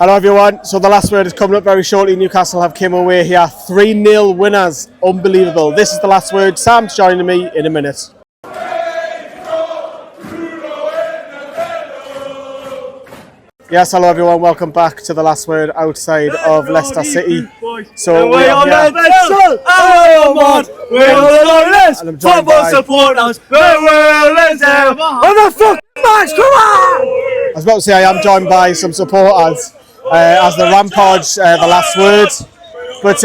Hello everyone, so the last word is coming up very shortly. Newcastle have came away here 3-0 winners, unbelievable. This is the last word. Sam's joining me in a minute. Yes, hello everyone, welcome back to the last word outside of Leicester City. So we are here. And I'm joined by supporters. I was about to say I am joined by some supporters as the Rampage, the last word. But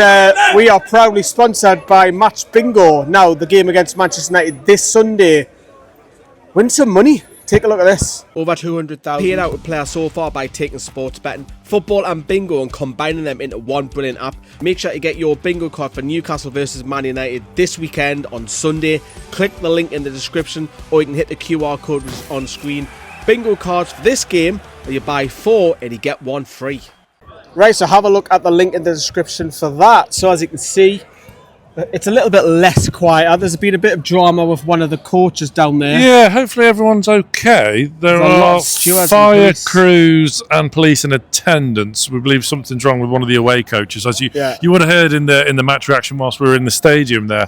we are proudly sponsored by Match Bingo. Now, the game against Manchester United this Sunday. Win some money. Take a look at this. Over 200,000 paid out to players so far by taking sports betting, football and bingo and combining them into one brilliant app. Make sure to get your bingo card for Newcastle versus Man United this weekend on Sunday. Click the link in the description or you can hit the QR code which is on screen. Bingo cards for this game where you buy 4 and you get 1 free. Right, so have a look at the link in the description for that. So as you can see, it's a little bit less quiet. There's been a bit of drama with one of the coaches down there. Yeah, hopefully everyone's okay. There are fire crews and police in attendance. We believe something's wrong with one of the away coaches. As you would have heard in the match reaction whilst we were in the stadium there.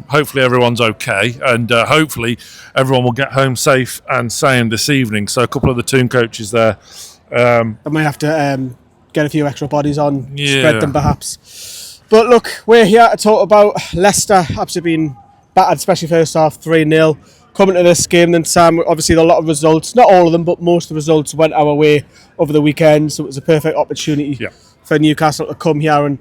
Hopefully everyone's okay, and hopefully everyone will get home safe and sound this evening. So a couple of the team coaches there. I might have to get a few extra bodies on, spread them perhaps. But look, we're here to talk about Leicester absolutely being battered, especially first half, 3-0. Coming to this game then, Sam, obviously a lot of results, not all of them, but most of the results went our way over the weekend. So it was a perfect opportunity for Newcastle to come here and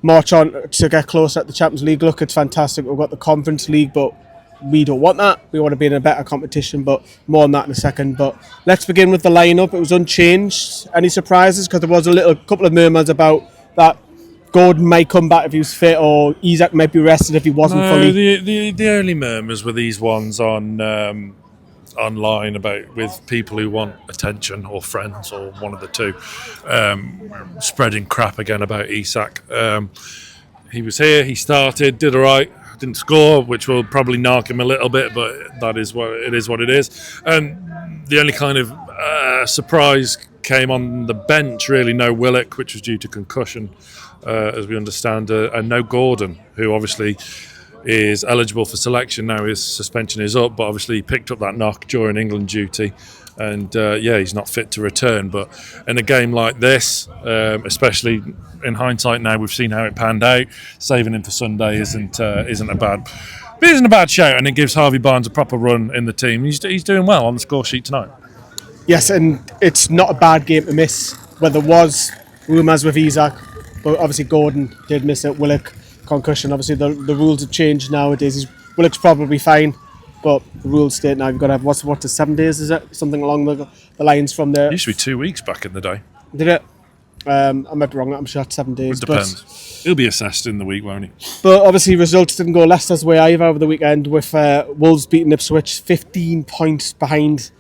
march on to get closer at the Champions League. Look, it's fantastic. We've got the Conference League, but we don't want that. We want to be in a better competition, but more on that in a second. But let's begin with the lineup. It was unchanged. Any surprises? Because there was a couple of murmurs about that Gordon might come back if he was fit, or Isaac might be rested if he wasn't fully. The only murmurs were these ones on online about with people who want attention or friends or one of the two, spreading crap again about Isaac. He was here, he started, did all right, didn't score, which will probably knock him a little bit, but that is what it is. And the only kind of surprise came on the bench, really. No Willock, which was due to concussion, as we understand, and no Gordon, who obviously is eligible for selection now. His suspension is up, but obviously he picked up that knock during England duty, and he's not fit to return. But in a game like this, especially in hindsight now, we've seen how it panned out. Saving him for Sunday isn't a bad shout, and it gives Harvey Barnes a proper run in the team. He's doing well on the score sheet tonight. Yes, and it's not a bad game to miss. Where there was rumours with Isaac, but obviously Gordon did miss it. Willock, concussion. Obviously the rules have changed nowadays. Willock's probably fine, but the rules state now you've got to have what is 7 days? Is it something along the lines from there? It used to be 2 weeks back in the day. Did it? I might be wrong. I'm sure it's 7 days. It depends. He'll be assessed in the week, won't he? But obviously results didn't go Leicester's way either over the weekend, with Wolves beating Ipswich 15 points behind.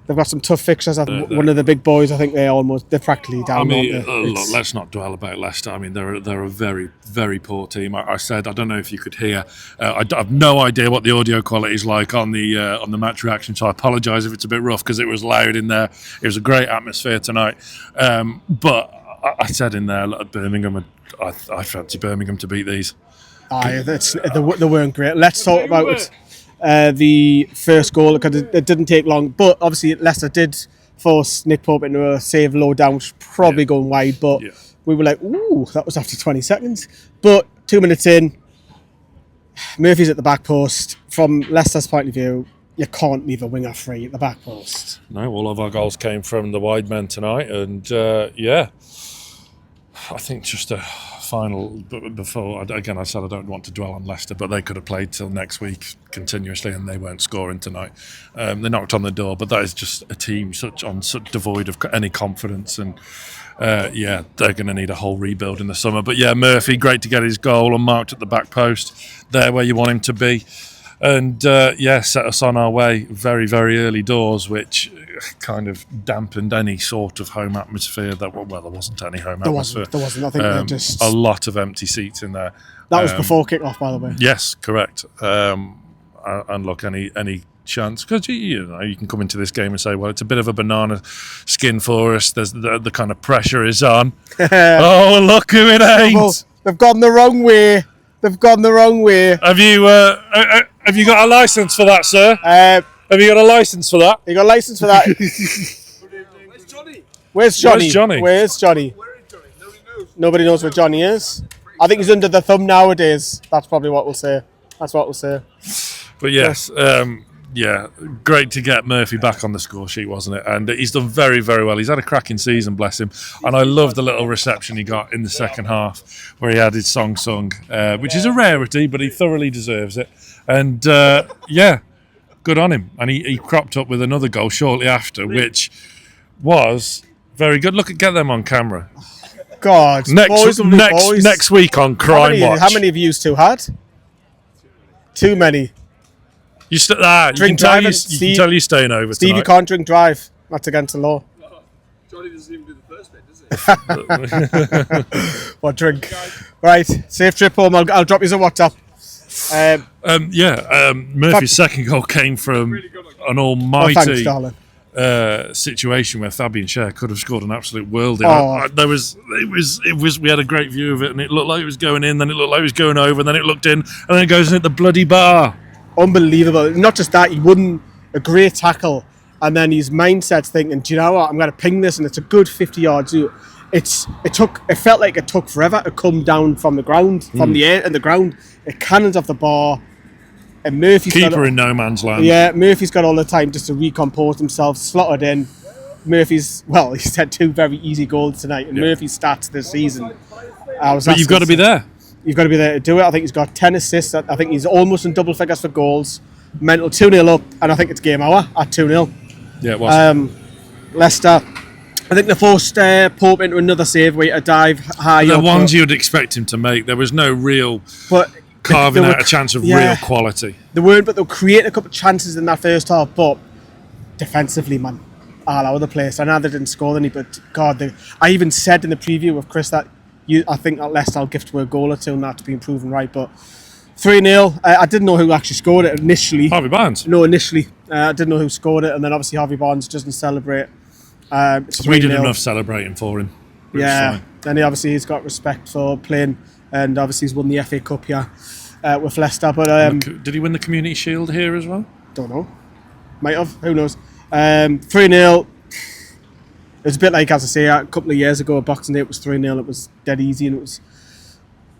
They've got some tough fixtures. One of the big boys, I think they're practically down. I mean, look, let's not dwell about Leicester. I mean, they're a very, very poor team. I said, I don't know if you could hear. I have no idea what the audio quality is like on the match reaction, so I apologise if it's a bit rough because it was loud in there. It was a great atmosphere tonight. But I said in there, look, Birmingham, I fancy Birmingham to beat these. They weren't great. Let's talk about it. The first goal, because it didn't take long, but obviously Leicester did force Nick Pope into a save low down, which was probably going wide, but we were like, ooh, that was after 20 seconds. But 2 minutes in, Murphy's at the back post. From Leicester's point of view, you can't leave a winger free at the back post. No, all of our goals came from the wide men tonight, and I think just a final before, again, I said I don't want to dwell on Leicester, but they could have played till next week continuously and they weren't scoring tonight. They knocked on the door, but that is just a team such devoid of any confidence, and they're going to need a whole rebuild in the summer. But Murphy, great to get his goal unmarked at the back post, there where you want him to be. And set us on our way very, very early doors, which kind of dampened any sort of home atmosphere. There wasn't any home atmosphere. There wasn't. I think just a lot of empty seats in there. That was before kick-off, by the way. Yes, correct. And look, any chance, because you know you can come into this game and say, well, it's a bit of a banana skin for us. There's the kind of pressure is on. Oh, look who it ain't! They've gone the wrong way. Have you got a license for that, sir? Have you got a license for that? You got a license for that? Where's Johnny? Nobody knows where Johnny is. I think he's under the thumb nowadays. That's probably what we'll say. But yes, great to get Murphy back on the score sheet, wasn't it? And he's done very, very well. He's had a cracking season, bless him. And I love the little reception he got in the second half where he had his song sung, which is a rarity, but he thoroughly deserves it. And good on him. And he cropped up with another goal shortly after, which was very good. Get them on camera. God, next week on Crime Watch. How many of you two had? Too many. You can tell you're staying over Steve, tonight. you can't drink drive. That's against the law. Johnny doesn't even do the first bit, does he? What drink? Right, safe trip home. I'll drop you a WhatsApp. Murphy's second goal came from an almighty thanks, darling. Situation where Fabian Schär could have scored an absolute worldie. We had a great view of it, and it looked like it was going in, then it looked like it was going over, and then it looked in, and then it goes in at the bloody bar. Unbelievable. Not just that, he won a great tackle, and then his mindset's thinking, do you know what, I'm going to ping this, and it's a good 50 yards. It felt like it took forever to come down from the ground, from the air and the ground. It cannons off the bar, and Murphy's keeper in no man's land. Yeah, Murphy's got all the time just to recompose himself, slotted in. He's had 2 very easy goals tonight, and Murphy's stats this season. But you've got to be there. You've got to be there to do it. I think he's got 10 assists. I think he's almost in double figures for goals. Mental 2-0 up, and I think it's game hour at 2-0. Yeah, it was. Leicester, I think they forced Pope into another save where he dive high. The ones you'd expect him to make. There was no real carving out a chance of real quality. They weren't, but they'll create a couple of chances in that first half. But defensively, man, all over the place. I know they didn't score any, but God, I even said in the preview with Chris that I think that Leicester will gift to a goal or two, and that's been proven right. But 3-0. I didn't know who actually scored it initially. Harvey Barnes. No, initially. I didn't know who scored it, and then obviously Harvey Barnes doesn't celebrate. We did enough celebrating for him. And he's got respect for playing, and obviously he's won the FA Cup here with Leicester. But did he win the Community Shield here as well? Don't know. Might have. Who knows? 3-0. It was a bit like, as I say, a couple of years ago, Boxing Day, it was 3-0. It was dead easy, and it was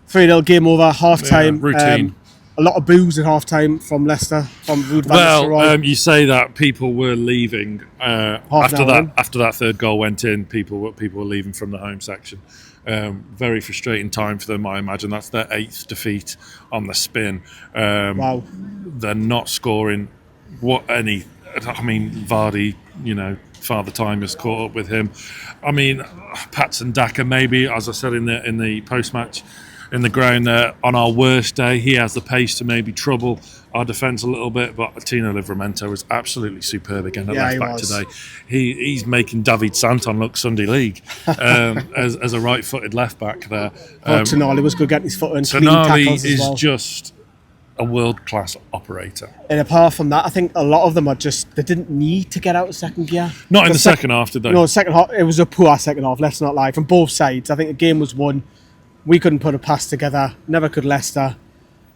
3-0, game over, half-time. Routine. A lot of boos at half-time from Leicester, from Ruud van Nistelrooy. You say that people were leaving after that third goal went in. People were leaving from the home section. Very frustrating time for them, I imagine. That's their 8th defeat on the spin. Wow. They're not scoring Vardy, Father Time has caught up with him. I mean, Patson Daka, maybe, as I said in the post-match, in the ground there, on our worst day, he has the pace to maybe trouble our defence a little bit, but Tino Livramento was absolutely superb again at left back today. He's making David Santon look Sunday League as a right-footed left back there. Tonali was good getting his foot in. Tonali is just a world-class operator. And apart from that, I think a lot of them they didn't need to get out of second gear. Not in the second half, did they? No, second half, it was a poor second half, let's not lie, from both sides. I think the game was won. We couldn't put a pass together, never could Leicester.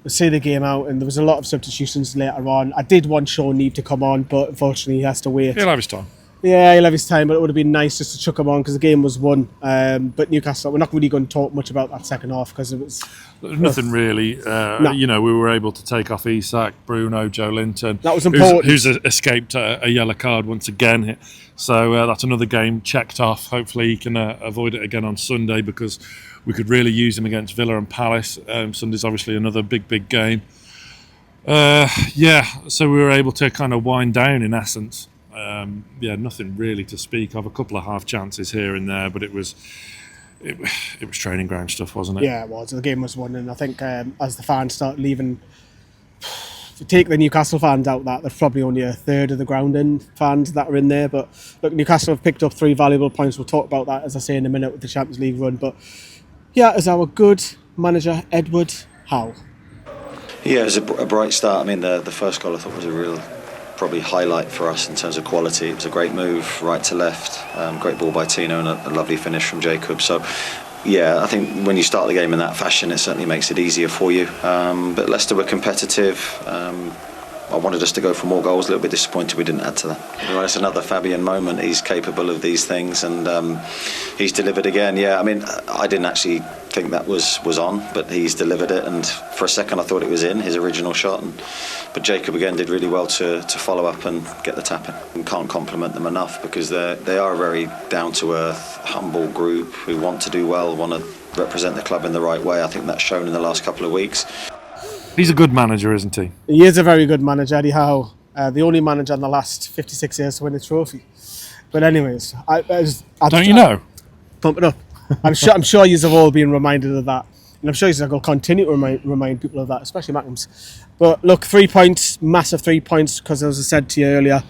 We'll see the game out, and there was a lot of substitutions later on. I did want Sean Neave to come on, but unfortunately he has to wait. He'll have his time. Yeah, he'll have his time, but it would have been nice just to chuck him on because the game was won. But Newcastle, we're not really going to talk much about that second half because it was... Nothing really. No. We were able to take off Isak, Bruno, Joe Linton. That was important. Who's escaped a yellow card once again. So that's another game checked off. Hopefully he can avoid it again on Sunday because we could really use him against Villa and Palace. Sunday's obviously another big game. So we were able to kind of wind down in essence. Nothing really to speak of. A couple of half chances here and there, but it was training ground stuff, wasn't it? Yeah, it was. The game was won, and I think as the fans start leaving, to take the Newcastle fans out, there's probably only a third of the grounding fans that are in there. But look, Newcastle have picked up 3 valuable points. We'll talk about that, as I say, in a minute with the Champions League run. But yeah, as our good manager, Eddie Howe. Yeah, it was a bright start. I mean, the first goal I thought was a real probably highlight for us in terms of quality. It was a great move, right to left, great ball by Tino, and a lovely finish from Jacob. So, yeah, I think when you start the game in that fashion, it certainly makes it easier for you. But Leicester were competitive. I wanted us to go for more goals. A little bit disappointed we didn't add to that. Well, it's another Fabian moment. He's capable of these things, and he's delivered again. Yeah, I mean, I didn't actually think that was on, but he's delivered it. And for a second, I thought it was in his original shot. But Jacob again did really well to follow up and get the tap in. And can't compliment them enough, because they are a very down to earth, humble group who want to do well, want to represent the club in the right way. I think that's shown in the last couple of weeks. He's a good manager, isn't he? He is a very good manager, Eddie Howe. The only manager in the last 56 years to win a trophy. But anyways, don't you know? Pump it up. I'm sure you have all been reminded of that. And I'm sure you're going to continue to remind people of that, especially Magpies. But look, 3 points, massive 3 points, because as I said to you earlier,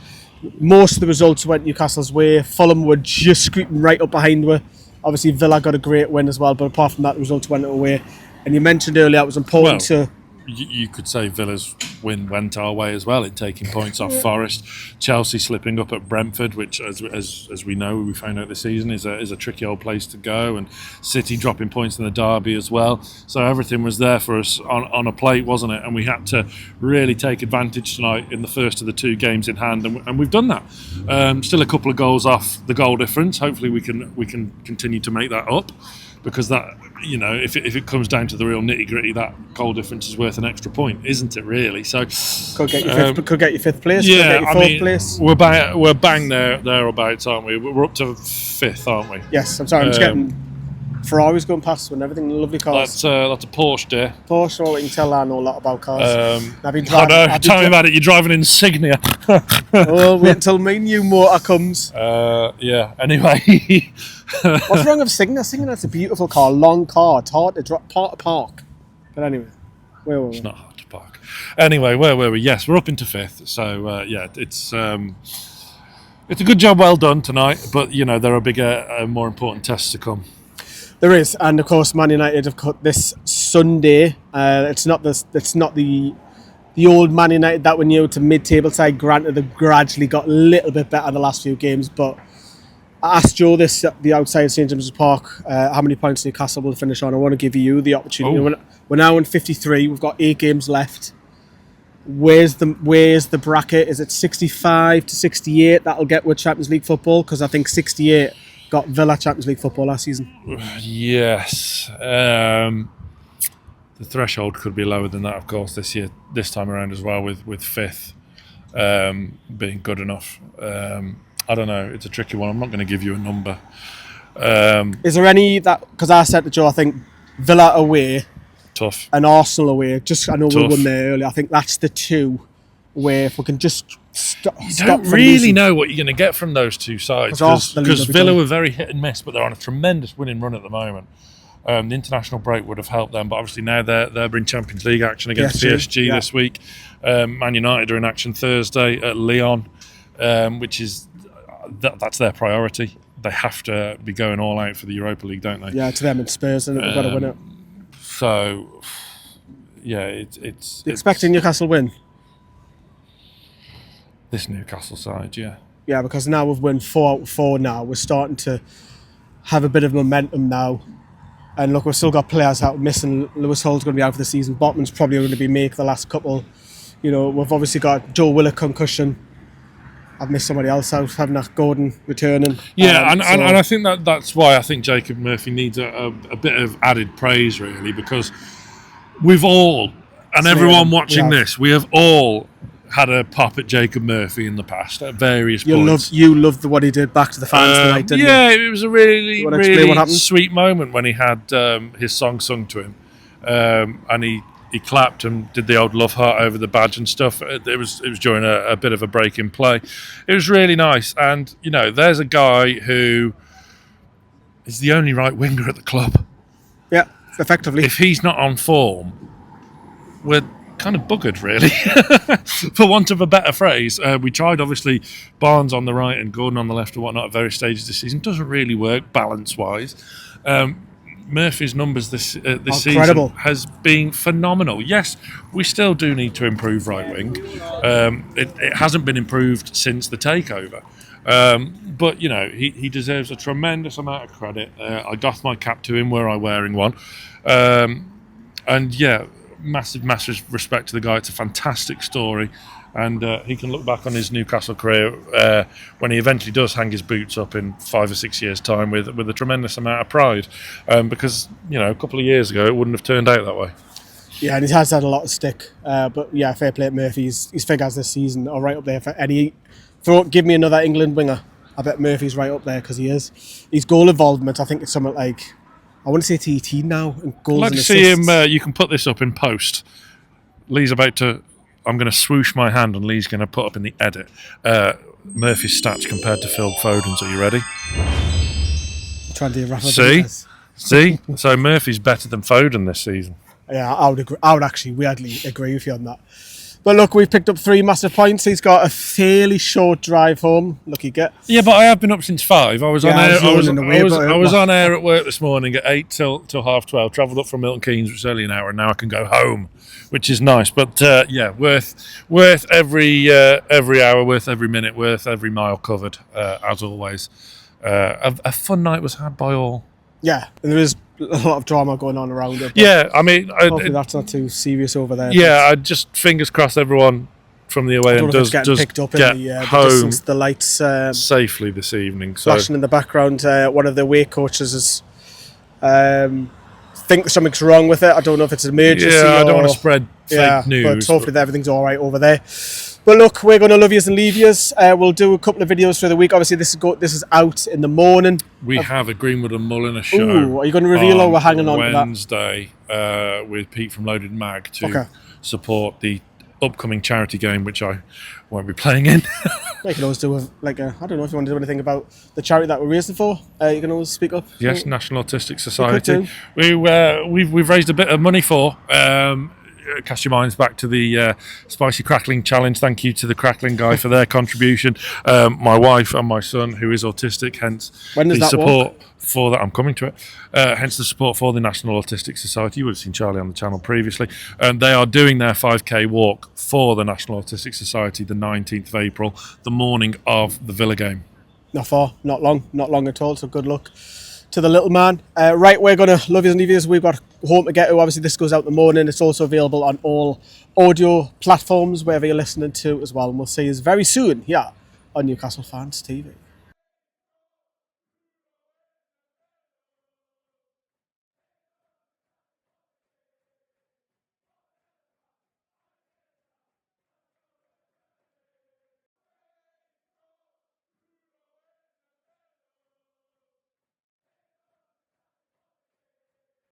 most of the results went Newcastle's way. Fulham were just creeping right up behind her. Obviously, Villa got a great win as well, but apart from that, the results went away. And you mentioned earlier it was important to... You could say Villa's win went our way as well in taking points off Forest. Chelsea slipping up at Brentford, which, as we know, we found out this season is a tricky old place to go, and City dropping points in the derby as well. So everything was there for us on a plate, wasn't it? And we had to really take advantage tonight in the first of the 2 games in hand, and we've done that. Still a couple of goals off the goal difference. Hopefully we can continue to make that up. Because that, you know, if it comes down to the real nitty gritty, that goal difference is worth an extra point, isn't it? Really? So could get you fifth place. Yeah, could get you fourth place. We're bang thereabouts, aren't we? We're up to 5th, aren't we? Yes, I'm sorry. I'm just getting Ferraris going past and everything. Lovely cars. That's a Porsche, dear. Porsche. Well, you can tell I know a lot about cars. Tell me about it. You're driving Insignia. Well, wait until my new motor comes. Yeah. Anyway. What's wrong with Signa? Signa's a beautiful car, long car. It's hard to park. But anyway, where were we? It's not hard to park. Anyway, where were we? Yes, we're up into 5th. So yeah, it's a good job, well done tonight. But you know there are bigger, more important tests to come. There is, and of course, Man United have cut this Sunday. It's not the old Man United that we knew. It's a mid-table side. Granted, they've gradually got a little bit better the last few games, but. I asked Joe this at the outside of St James's Park, how many points Newcastle will finish on. I want to give you the opportunity. We're now in 53. We've got 8 games left. Where's the bracket? Is it 65 to 68? That'll get with Champions League football, because I think 68 got Villa Champions League football last season. Yes. The threshold could be lower than that, of course, this time around as well, with 5th being good enough. I don't know. It's a tricky one. I'm not going to give you a number. Is there any that? Because I said to Joe, I think Villa away, tough, and Arsenal away. I know we tough. won there earlier. I think that's the 2 where if we can just stop. You don't really know what you're going to get from those 2 sides, because Villa were very hit and miss, but they're on a tremendous winning run at the moment. The international break would have helped them, but obviously now they're in Champions League action against PSG this week. Man United are in action Thursday at Lyon, which is. That's their priority. They have to be going all out for the Europa League, don't they? Yeah, to them it's Spurs, and they've got to win it. So, yeah, it's expecting Newcastle win. This Newcastle side, yeah. Yeah, because now we've won 4 out of 4 now. We're starting to have a bit of momentum now. And look, we've still got players out missing. Lewis Hull's going to be out for the season. Botman's probably going to be make the last couple. You know, we've obviously got Joe Willock concussion. I've missed somebody else out, haven't I? Gordon returning. Yeah, and I think that's why I think Jacob Murphy needs a bit of added praise, really, because we've all, and everyone watching this, we have all had a pop at Jacob Murphy in the past at various points. You loved what he did back to the fans tonight, didn't you? Yeah, it was a really sweet moment when he had his song sung to him, and he clapped and did the old love heart over the badge and stuff. It was during a bit of a break in play. It was really nice, and you know, there's a guy who is the only right winger at the club. Yeah, effectively. If he's not on form, we're kind of buggered, really, for want of a better phrase. We tried, obviously, Barnes on the right and Gordon on the left and whatnot at various stages this season. Doesn't really work balance-wise. Murphy's numbers this season Incredible. has been phenomenal. Yes, we still do need to improve right wing. It hasn't been improved since the takeover. But, you know, he deserves a tremendous amount of credit. I doff my cap to him, were I wearing one. And, yeah, massive respect to the guy. It's a fantastic story. And he can look back on his Newcastle career when he eventually does hang his boots up in 5 or 6 years' time with a tremendous amount of pride. Because, you know, a couple of years ago, it wouldn't have turned out that way. Yeah, and he has had a lot of stick. But, yeah, fair play to Murphy. His figures this season are right up there for any... Give me another England winger. I bet Murphy's right up there because he is. His goal involvement, I think it's something like, I want to say it's 18 now. In goals I'd like and to see assists. him, you can put this up in post. Lee's about to, I'm going to swoosh my hand and Lee's going to put up in the edit. Murphy's stats compared to Phil Foden's. Are you ready? Trying to do Rafa See? Benitez. See? So Murphy's better than Foden this season. Yeah, I would agree. I would actually weirdly agree with you on that. But look, we've picked up 3 massive points. He's got a fairly short drive home. Lucky get. Yeah, but I have been up since 5. I was on air. I was on air at work this morning at 8 till 12:30. Travelled up from Milton Keynes, which is only an hour, and now I can go home, which is nice. But yeah, worth every hour, worth every minute, worth every mile covered, as always. A fun night was had by all. Yeah, and there is a lot of drama going on around it. Yeah, I mean, Hopefully that's not too serious over there. yeah, I just fingers crossed everyone from the away end does picked up get in the home distance. The lights safely this evening. So flashing in the background. One of the away coaches is think something's wrong with it. I don't know if it's an emergency. yeah, I don't or, want to spread fake news. But hopefully everything's all right over there. But look, we're going to love yous and leave yous. We'll do a couple of videos through the week. Obviously, this is out in the morning. We have a Greenwood and Mulliner show. Ooh, are you going to reveal or we're hanging on to that? Wednesday with Pete from Loaded Mag to Okay. support the upcoming charity game, which I won't be playing in. You can always do I don't know if you want to do anything about the charity that we're raising for. You can always speak up. Yes, National Autistic Society. do. We've raised a bit of money for. Cast your minds back to the Spicy Crackling Challenge. Thank you to the Crackling guy for their contribution. My wife and my son, who is autistic, hence When does the that support for that. I'm coming to it. Hence the support for the National Autistic Society. You would have seen Charlie on the channel previously. They are doing their 5k walk for the National Autistic Society the 19th of April, the morning of the Villa game. Not far, not long at all. So good luck to the little man. Right, we're going to love yous and leave yous. We've got home to get to. Obviously, this goes out in the morning. It's also available on all audio platforms, wherever you're listening to as well. And we'll see you very soon here on Newcastle Fans TV.